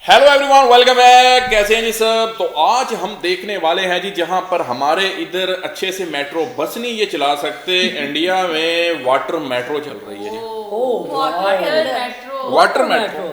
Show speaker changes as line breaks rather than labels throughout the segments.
Hello everyone, welcome back. कैसे हैं जी सब? तो आज हम देखने वाले हैं जी, जहां पर हमारे इधर अच्छे से मेट्रो बस नहीं ये चला सकते, इंडिया में वाटर मेट्रो चल रही है जी। वाटर मेट्रो,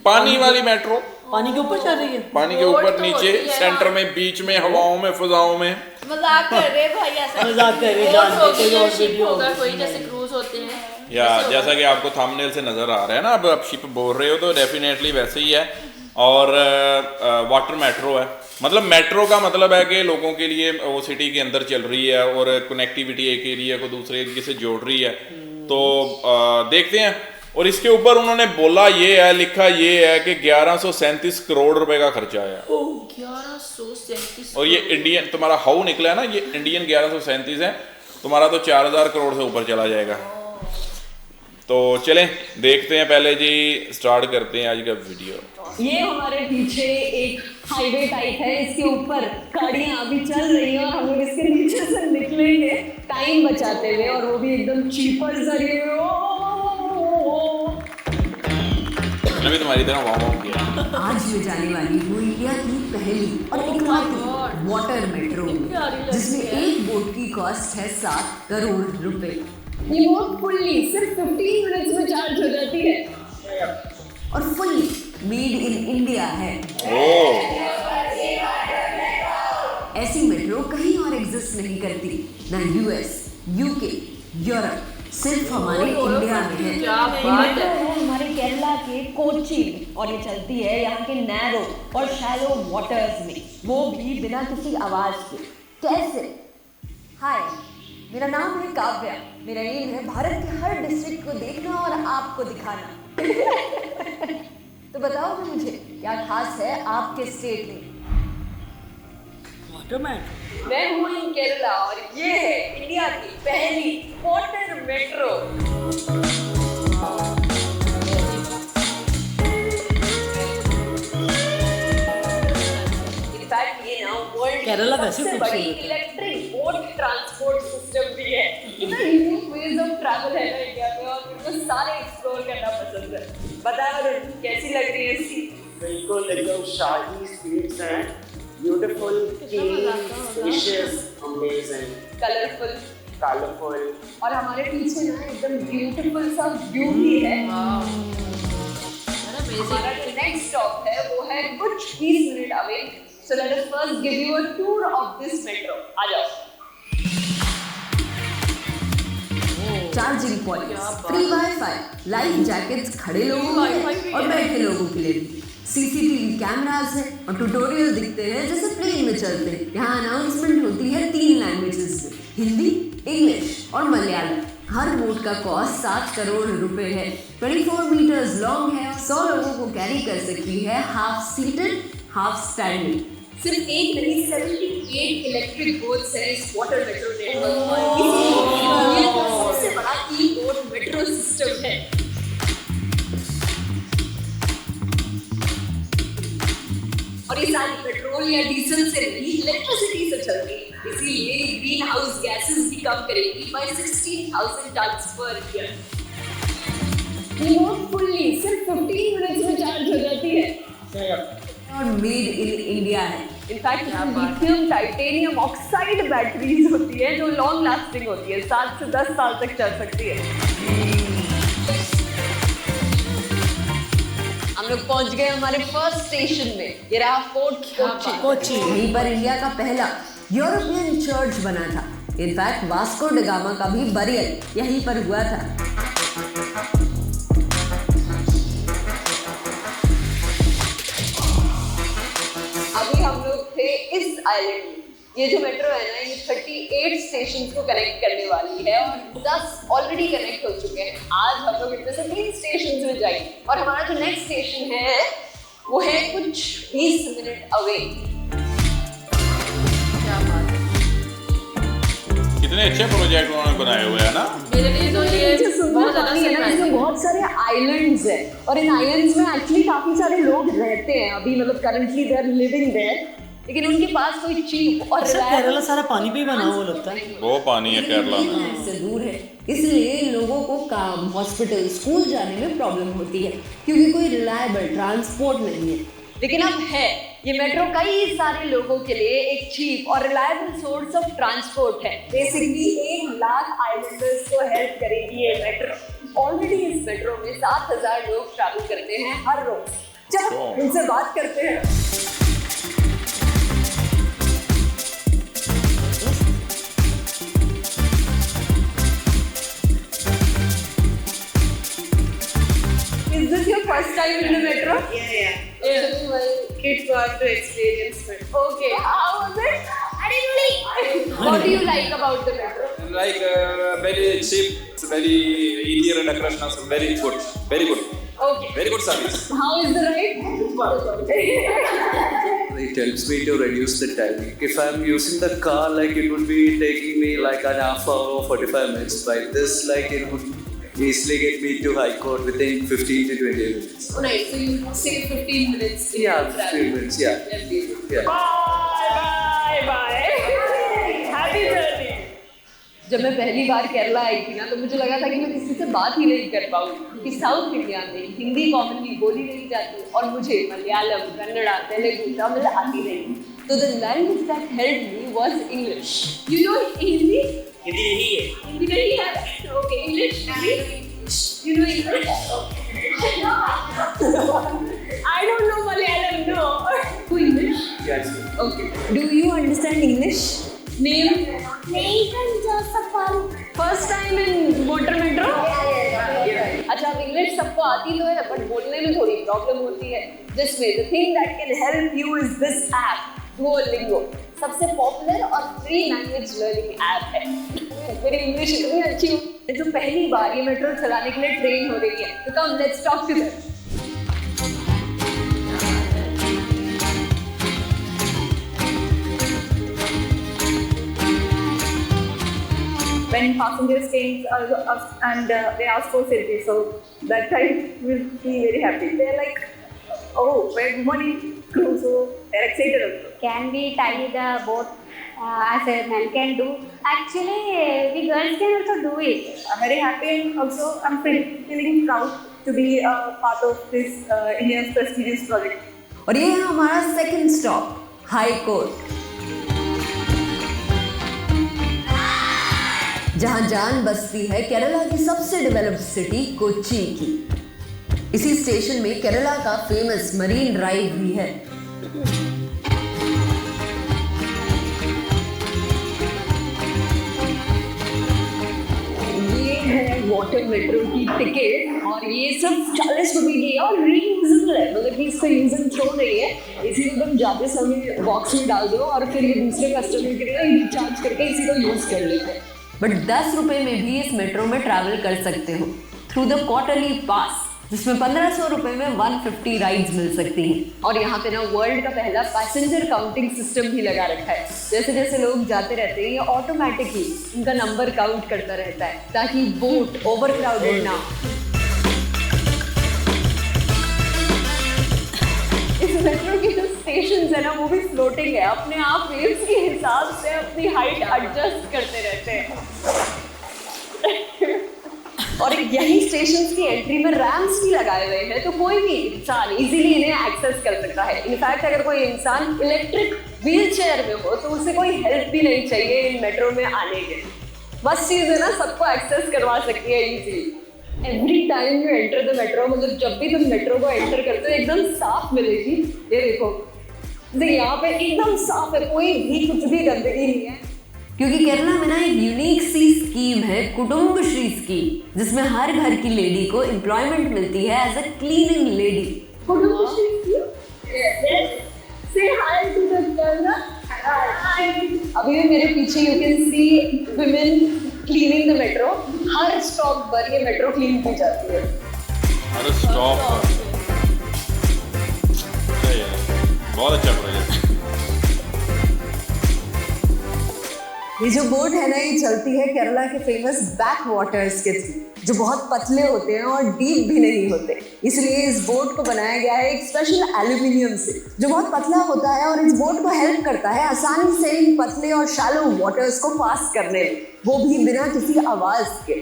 पानी वाली मेट्रो।
पानी के ऊपर चल रही है।
पानी के ऊपर नीचे, सेंटर में, बीच में, हवाओं में, फिजाओं में।
मजाक कर रहे भाई, ऐसा
मजाक कर रहे, जानते कोई और वीडियो
होगा कोई, जैसे क्रूज होते हैं
या जैसा कि आपको थंबनेल से नजर आ रहा है ना, अब आप शिप बोल रहे हो तो डेफिनेटली वैसे ही है। और वाटर मेट्रो है, मतलब मेट्रो का मतलब है कि लोगों के लिए वो सिटी के अंदर चल रही है और कनेक्टिविटी एक एरिया को दूसरे एरिया से जोड़ रही है। तो देखते हैं। और इसके ऊपर उन्होंने बोला ये है, लिखा ये है कि 1137 करोड़ रुपए का खर्चा आया।
1137।
और ये इंडियन तुम्हारा हाउ निकला है ना, ये इंडियन 1137 है, तुम्हारा तो 4000 करोड़ से ऊपर चला जाएगा। तो चलें देखते हैं, पहले जी स्टार्ट करते हैं आज का वीडियो।
ये हमारे पीछे एक हाईवे टाइप है, इसके ऊपर गाड़ियां अभी चल रही हैं और हम लोग इसके नीचे से निकलेंगे टाइम बचाते हुए, और वो भी एकदम चीपर जरिए।
मैंने भी तुम्हारी तरह वाह वाह किया।
आज में जाने वाली वो इंडिया की पहली और एकमात्र वाटर मेट्रो, जिसमें एक बोट की कॉस्ट है 7 करोड़ रुपए।
ये बोट फुल्ली सिर्फ 15 मिनट्स में चार्ज हो जाती है
और फुल्ली मेड इन इंडिया है। ऐसी मेट्रो कहीं और एग्जिस्ट नहीं करती, ना यूएस, यूके, यूरोप, सिर्फ हमारे इंडिया में है।
हमारे केरला के कोची में, और ये चलती है यहाँ के नैरो और शैलो वाटर्स में, वो भी बिना किसी आवाज के।
कैसे? हाय, मेरा नाम है काव्या। मेरा एम है भारत के हर डिस्ट्रिक्ट को देखना और आपको दिखाना। तो बताओ ना मुझे, क्या खास है आपके स्टेट में?
Water metro.
मैं हूँ इन केरला और ये है इंडिया की पहली वाटर मेट्रो। इनफैक्ट ये ना वर्ल्ड
केरला
की
वैसे
सबसे
खूबसूरत
बड़ी
है।
इलेक्ट्रिक बोट ट्रांसपोर्ट सिस्टम भी है। इतना यूनिक वेज ऑफ ट्रैवल है ना इंडिया में, और मेरे को सारे एक्सप्लोर करना पसंद है। बताओ अरुण, कैसी लग रही है इसकी?
बिल्कुल एकदम शाही स्वीट्स हैं, beautiful, clean, dishes, amazing,
colourful,
colourful.
और हमारे पीछे ना एकदम ब्यूटीफुल सा व्यू भी है। हमारा जो नेक्स्ट स्टॉप है वो है कुछ 20 minute away. So let us first give you a tour of this metro. आ जाओ।
Charging points, free WiFi, life jackets खड़े लोगों के लिए और बैठे लोगों के लिए भी, सीसीटीवी कैमरास है और ट्यूटोरियल दिखते हैं जैसे प्लेन में चलते हैं। यहाँ अनाउंसमेंट होती है 3 लैंग्वेजेस में, हिंदी, इंग्लिश और मलयालम। हर बोट का कॉस्ट 7 करोड़ रुपए है, 24 मीटर्स लॉन्ग है, 100 लोगों को कैरी कर सकती है, हाफ सीटेड हाफ स्टैंडिंग।
सिर्फ एक नहीं, 78 इलेक्ट्रिक बोट्स हैं इस वाटर मेट्रो नेटवर्क पर। इसीलिए ये सबसे बड़ा ई-बोट मेट्रो सिस्टम है। और ये सारी पेट्रोल या डीजल से नहीं, इलेक्ट्रिसिटी से चलती है। इसीलिए ग्रीन हाउस गैसेस भी कम करेगी by 16,000 टन्स पर ईयर। ये बोट फुल्ली सिर्फ 15 मिनट्स में चार्ज हो जाती है
और मेड इन इंडिया है।
In fact lithium titanium oxide batteries होती है जो लॉन्ग लास्टिंग होती है, 7 से 10 साल तक चल सकती है। हम लोग पहुंच गए हमारे फर्स्ट स्टेशन में। ये रहा फोर्ट कोची।
यहीं पर इंडिया का पहला यूरोपियन चर्च बना था। इनफैक्ट वास्को ड गामा का भी बरियल यहीं पर हुआ था।
अभी हम लोग थे इस आइलैंड में। ये जो मेट्रो है ना, ये 38 स्टेशंस को कनेक्ट करने वाली है और 10 ऑलरेडी कनेक्ट हो चुके हैं। आज हम लोग इनमें से 3 स्टेशंस में जाएंगे और हमारा जो नेक्स्ट स्टेशन है वो है कुछ 20 मिनट अवे।
कितने अच्छे प्रोजेक्ट उन्होंने बनाए हुए हैं ना।
मेरे लिए तो ये बहुत ज्यादा
इसमें बहुत सारे आइलैंड्स हैं और इन आइलैंड्स में एक्चुअली काफी सारे लोग रहते हैं अभी, मतलब currently they are living there, लेकिन उनके पास कोई चीप और
केरला सारा पानी पे ही बना हुआ लगता है।
वो पानी है केरला में,
से दूर है, इसलिए लोगों को काम, हॉस्पिटल, स्कूल जाने में प्रॉब्लम होती है क्योंकि कोई रिलायबल ट्रांसपोर्ट नहीं है।
लेकिन अब है, ये मेट्रो कई सारे लोगों के लिए एक चीप और रिलायबल सोर्स ऑफ ट्रांसपोर्ट है। बेसिकली 1 लाख आइलैंडर्स को हेल्प करेगी ये मेट्रो। ऑलरेडी इस मेट्रो में 7,000 लोग ट्रैवल करते हैं हर रोज। चलो उनसे बात करते हैं। Is this your first time in the metro?
Yeah.
Yeah.
Kids got to experience it.
Okay. How was it? What do you like about the metro?
Like very cheap, it's very easier and attractions, very good,
Okay.
very good service.
How is the ride?
It helps me to reduce the time. If I'm using the car, like it would be taking me like an half hour or 45 minutes. By this, like it would easily get me to High Court within 15 to 20 minutes.
Oh, nice. So you save 15 minutes. in
Yeah,
your travel.
15 minutes. Yeah. Yeah.
Bye. Happy journey. जब मैं पहली बार केरला आई थी ना, तो मुझे लगा था कि मैं किसी से बात ही नहीं कर पाऊंगी, क्योंकि साउथ इंडिया में हिंदी कॉमनली बोली नहीं जाती और मुझे मलयालम, कन्नड़ा, तेलुगु, तमिल आती नहीं। तो the language that helped me was English. You know Hindi?
Hindi नहीं है।
हिंदी नहीं है? Okay, English? You know English? I don't know Malayalam, no. Who English?
Yes.
Okay. Do you understand English? Name?
Nathan Joseph.
First time in motor metro? Yeah. अच्छा, अब English सबको आती तो है, बट बोलने में थोड़ी प्रॉब्लम होती है, जिसमें the thing that can help you is this app, Duolingo. सबसे पॉपुलर और फ्री लैंग्वेज लर्निंग ऐप है। मेरी इंग्लिश इतनी अच्छी है, जो पहली बार ये मेट्रो चलाने के लिए ट्रेन हो रही है, तो come let's talk to them.
When passengers came and they asked for selfie, so that time we'll be very happy. They're like, oh, we're money crew, so they're excited also.
Can we tie the boat as a man can do? Actually, we girls can also do it.
I'm very happy and also I'm feeling proud to be a part of this India's prestigious project.
और ये है हमारा second stop, high court, जहां जान बसती है केरला की सबसे डेवलप्ड सिटी कोच्चि की। इसी स्टेशन में केरला का फेमस मरीन ड्राइव भी है।
ये है वाटर मेट्रो की टिकट और ये सब 40 रुपए की है और रीयूजेबल है, मतलब कि इसका यूज एंड थ्रो नहीं है। इसीलिए तुम जाते समय बॉक्स में डाल दो और फिर ये दूसरे कस्टमर के लिए रिचार्ज करके इसी को यूज कर लेते हैं।
बट 10 रुपए में भी इस मेट्रो में ट्रैवल कर सकते हो थ्रू द क्वार्टरली पास, जिसमें 1500 रुपए में 150 राइड्स मिल सकती हैं।
और यहाँ पे ना वर्ल्ड का पहला पैसेंजर काउंटिंग सिस्टम भी लगा रखा है। जैसे जैसे लोग जाते रहते हैं, ये ऑटोमेटिकली उनका नंबर काउंट करता रहता है, ताकि बोट ओवर क्राउडेड ना हो। इस मेट्रो की जो स्टेशन है ना, वो भी फ्लोटिंग है, अपने आप वेव्स के हिसाब से अपनी हाइट एडजस्ट करते रहते हैं। और यही स्टेशन की एंट्री में रैम्प्स भी लगाए हुए हैं, तो कोई भी इंसान इजीली इन्हें एक्सेस कर सकता है। इनफैक्ट अगर कोई इंसान इलेक्ट्रिक व्हील चेयर में हो तो उसे कोई हेल्प भी नहीं चाहिए इन मेट्रो में आने के। बस चीज़ है ना, सबको एक्सेस करवा सकती है easily. Every time you enter the metro, मतलब जब भी तुम मेट्रो को एंटर करते हो एकदम साफ मिलेगी। ये देखो, यहाँ पे एकदम साफ है, कोई भी कुछ भी गंदगी नहीं है।
क्योंकि केरला में ना एक यूनिक सी स्कीम है, कुटुंबश्री स्कीम, जिसमें हर घर की लेडी को एम्प्लॉयमेंट मिलती है एज अ क्लीनिंग लेडी।
अभी भी मेरे पीछे you can see women cleaning the metro. Her stop पर ये मेट्रो क्लीन की जाती है।
अरे स्टॉप बहुत अच्छा प्रोजेक्ट।
ये जो बोट है ना, ये चलती है केरला के फेमस बैक वाटर्स के थ्रू, जो बहुत पतले होते हैं और डीप भी नहीं होते। इसलिए इस बोट को बनाया गया है एक स्पेशल एल्यूमिनियम से, जो बहुत पतला होता है और इस बोट को हेल्प करता है आसानी से इन पतले और शैलो वाटर्स को पास करने में, वो भी बिना किसी आवाज के।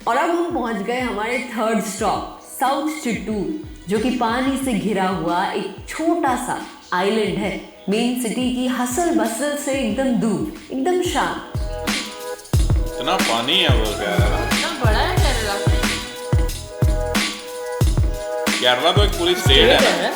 और अब हम पहुंच गए हमारे थर्ड स्टॉप, साउथ चित्तूर, जो कि पानी से घिरा हुआ एक छोटा सा आइलैंड है, मेन सिटी की हसल बसल से एकदम दूर, एकदम शांत।
इतना पानी है वो क्या है?
इतना बड़ा है केरला।
केरला तो एक पूरी स्टेट है ना,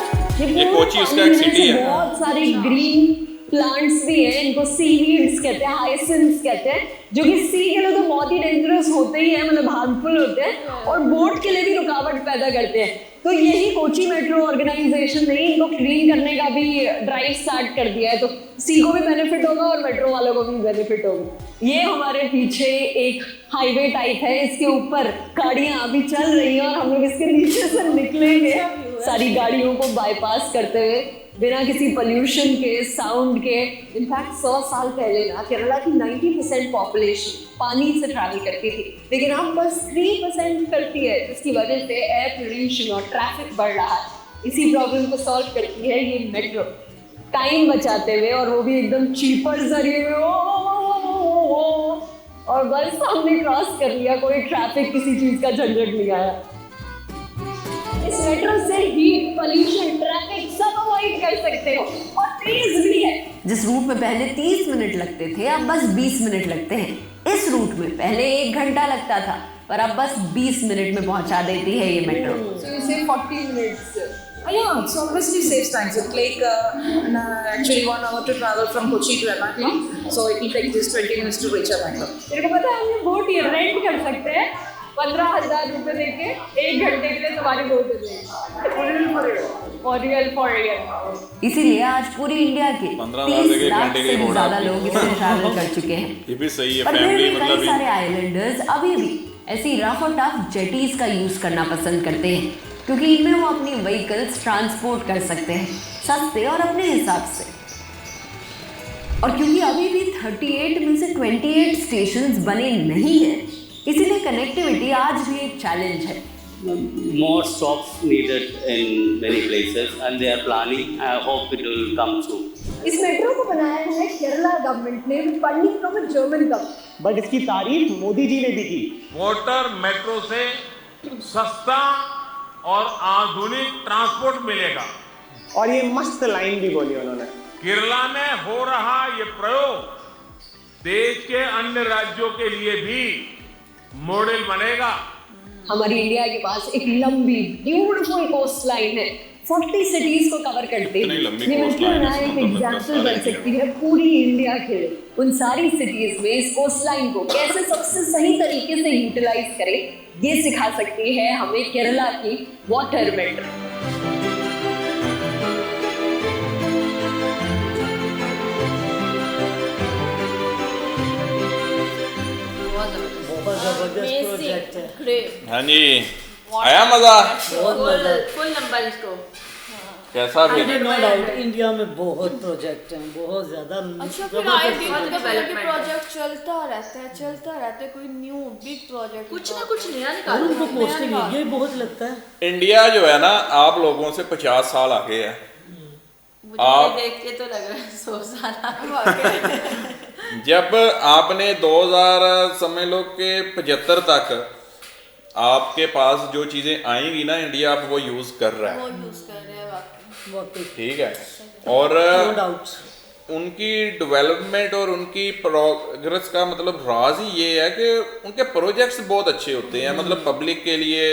ये कोची उसका एक सिटी है।
बहुत सारे ग्रीन प्लांट्स भी हैं, इनको सीवीड्स कहते हैं, हाइसिंथ्स कहते हैं, जो कि सी के लिए तो बहुत ही डेंजरस होते ही हैं, मतलब हार्मफुल होते हैं और बोट के लिए भी रुकावट पैदा करते हैं। तो यही कोची मेट्रो ऑर्गेनाइजेशन ने इनको क्लीन करने का भी ड्राइव स्टार्ट कर दिया है, तो सी को भी बेनिफिट होगा और मेट्रो वालों को भी बेनिफिट होगा। ये हमारे पीछे एक हाईवे टाइप है, इसके ऊपर गाड़ियां अभी चल रही हैं और हम लोग इसके नीचे से निकलेंगे सारी गाड़ियों को बाईपास करते हुए, बिना किसी पोल्यूशन के, साउंड के। इनफैक्ट 100 साल पहले ना केरला की 90% पॉपुलेशन पानी से ट्रैवल करती थी, लेकिन अब बस 3% करती है, जिसकी वजह से एयर पोल्यूशन और ट्रैफिक बढ़ रहा है। इसी प्रॉब्लम को सॉल्व करती है ये मेट्रो, टाइम बचाते हुए, और वो भी एकदम चीपर जरिए में। और बस हमने क्रॉस कर लिया, कोई ट्रैफिक किसी चीज का झंझट नहीं आया। इस मेट्रो से हीट, पोल्यूशन, ट्रैफिक सब अवॉइड कर सकते हो और तेज भी है।
जिस रूट में पहले 30 मिनट लगते थे, अब बस 20 मिनट लगते हैं। इस रूट में पहले 1 घंटा लगता था, पर अब बस 20 मिनट में पहुंचा देती है ये metro.
So you say 40 minutes.
Yeah, so obviously saves time. So it take actually 1 hour to travel from Kochi to Ernakulam. So it will take just 20 minutes to reach Ernakulam.
तेरे को पता है हम ये बोट ये rent कर सकते हैं 15,000 रुपए देके 1 घंटे के लिए तुम्हारी बोट दे देंगे। For real.
इसीलिए आज पूरी इंडिया के
15,000
30 लाख
घंटे
से
की
भी
बोट
ज्यादा
आती है।
लोग इससे ट्रैवल कर चुके हैं।
ये भी सही है,
पर फिर
फैमिली
भी
मतलब
कई सारे आइलैंडर्स अभी भी ऐसी रफ और टफ जेटीज का यूज करना पसंद करते हैं, क्योंकि इनमें वो अपनी व्हीकल्स ट्रांसपोर्ट कर सकते हैं सस्ते और अपने हिसाब से। और क्योंकि अभी भी 38 में से 28 स्टेशंस बने नहीं है, इसीलिए कनेक्टिविटी आज भी एक चैलेंज है।
More stops needed in many places, and they are planning. I hope it will come soon.
इस मेट्रो को बनाया है केरला गवर्नमेंट ने, funding from a German company.
But इसकी तारीफ मोदी जी ने भी की।
वाटर मेट्रो से सस्ता और आधुनिक ट्रांसपोर्ट मिलेगा।
और ये मस्त लाइन भी बोली उन्होंने।
केरला में हो रहा ये प्रयोग देश के अन्य राज्यों के लिए भी मॉडल बनेगा।
हमारी इंडिया के पास एक लंबी ब्यूटीफुल कोस्ट लाइन है, 40 सिटीज को कवर करती है। ये मेट्रो ना एक एग्जाम्पल बन सकती है पूरी इंडिया के लिए। उन सारी सिटीज में इस कोस्ट लाइन को कैसे सबसे सही तरीके से यूटिलाइज करें, ये सिखा सकती है हमें केरला की वाटर मेट्रो।
बहुत जबरदस्त प्रोजेक्ट है।
हाँ जी, आया मजा?
फुल नंबर इसको।
कैसा भी?
नो डाउट इंडिया में बहुत प्रोजेक्ट हैं, बहुत ज्यादा।
अच्छा, फिर आए दिन डेवलपमेंट प्रोजेक्ट चलता रहता है, कोई न्यू बिग प्रोजेक्ट कुछ ना कुछ नया निकालो।
उनको कॉस्टिंग ये बहुत लगता है।
इंडिया जो है ना, आप लोगों से 50 साल आगे है।
मुझे देख के तो लग रहा है 100 साल।
जब आपने 2000 समझ लो कि 75 तक आपके पास जो चीजें आएंगी ना, इंडिया आप वो यूज कर रहा है,
वो यूज कर रहे हैं वाकई।
ठीक है। और उनकी डेवलपमेंट और उनकी प्रोग्रेस का मतलब राज ही ये है कि उनके प्रोजेक्ट्स बहुत अच्छे होते हैं, मतलब पब्लिक के लिए,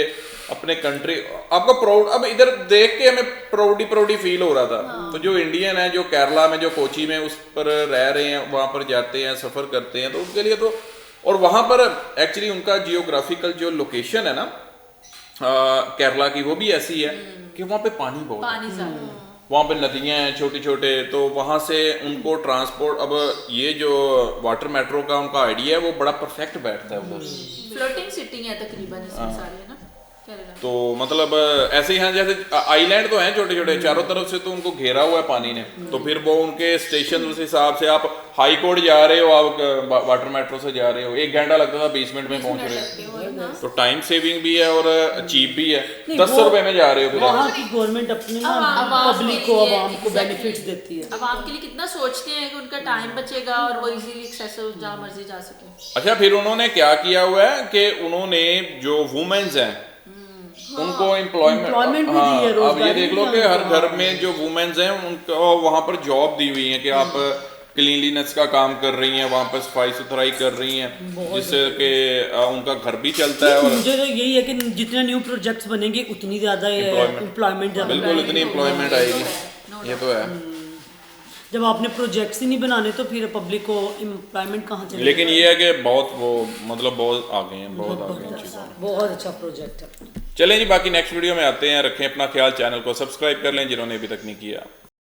अपने कंट्री। आपको प्राउड, अब इधर देख के हमें प्राउडी फील हो रहा था। तो जो इंडियन है, जो केरला में, जो कोची में उस पर रह रहे हैं, वहाँ पर जाते हैं, सफ़र करते हैं, तो उनके लिए तो, और वहाँ पर एक्चुअली उनका जियोग्राफिकल जो लोकेशन है ना केरला की, वो भी ऐसी है कि वहाँ पे पानी बहुत है, वहाँ पे नदियाँ हैं छोटे छोटे, तो वहाँ से उनको ट्रांसपोर्ट, अब ये जो वाटर मेट्रो का उनका आइडिया है वो बड़ा परफेक्ट बैठता है उधर।
फ्लोटिंग सिटी है तकरीबन इसमें सारी, है ना।
तो मतलब ऐसे ही हैं, जैसे आइलैंड तो हैं छोटे छोटे, चारों तरफ से तो उनको घेरा हुआ है पानी ने, तो फिर वो उनके स्टेशन उस हिसाब से, आप हाई कोर्ट जा रहे हो, आप वाटर मेट्रो से जा रहे हो, 1 घंटा लगता था, 20 मिनट में पहुंच रहे हो, तो टाइम सेविंग भी है और चीप भी है। 100 रुपए में जा रहे हो। फिर
वहाँ की गवर्नमेंट अपने पब्लिक को, आवाम को बेनिफिट्स देती है।
आवाम के लिए कितना सोचते हैं कि उनका टाइम बचेगा और वो इजीली एक्सेसिव जहाँ मर्जी जा सके।
अच्छा, फिर उन्होंने क्या किया हुआ है कि उन्होंने जो वुमेन्स हैं उनको एम्प्लॉयमेंट
भी दी है,
अब ये देख लो कि हर घर में जो वुमेन्स हैं उनको वहाँ पर जॉब दी हुई है कि आप क्लीनलीनेस का काम कर रही हैं, वहाँ पर सफाई सुथराई कर रही हैं, जिससे कि उनका घर भी चलता है। और
मुझे तो यही है कि जितने न्यू प्रोजेक्ट्स बनेंगे उतनी ज़्यादा एम्प्लॉयमेंट
बिल्कुल उतनी एम्प्लॉयमेंट आएगी, ये तो है।
जब आपने प्रोजेक्ट्स ही नहीं बनाने तो फिर पब्लिक को एम्प्लॉयमेंट कहाँ चलेगी।
लेकिन ये है कि बहुत वो मतलब बहुत आगे हैं, बहुत आगे हैं चीज़ों में।
बहुत अच्छा प्रोजेक्ट है।
चलें जी, बाकी नेक्स्ट वीडियो में आते हैं। रखें अपना ख्याल, चैनल को सब्सक्राइब कर लें जिन्होंने अभी तक नहीं किया।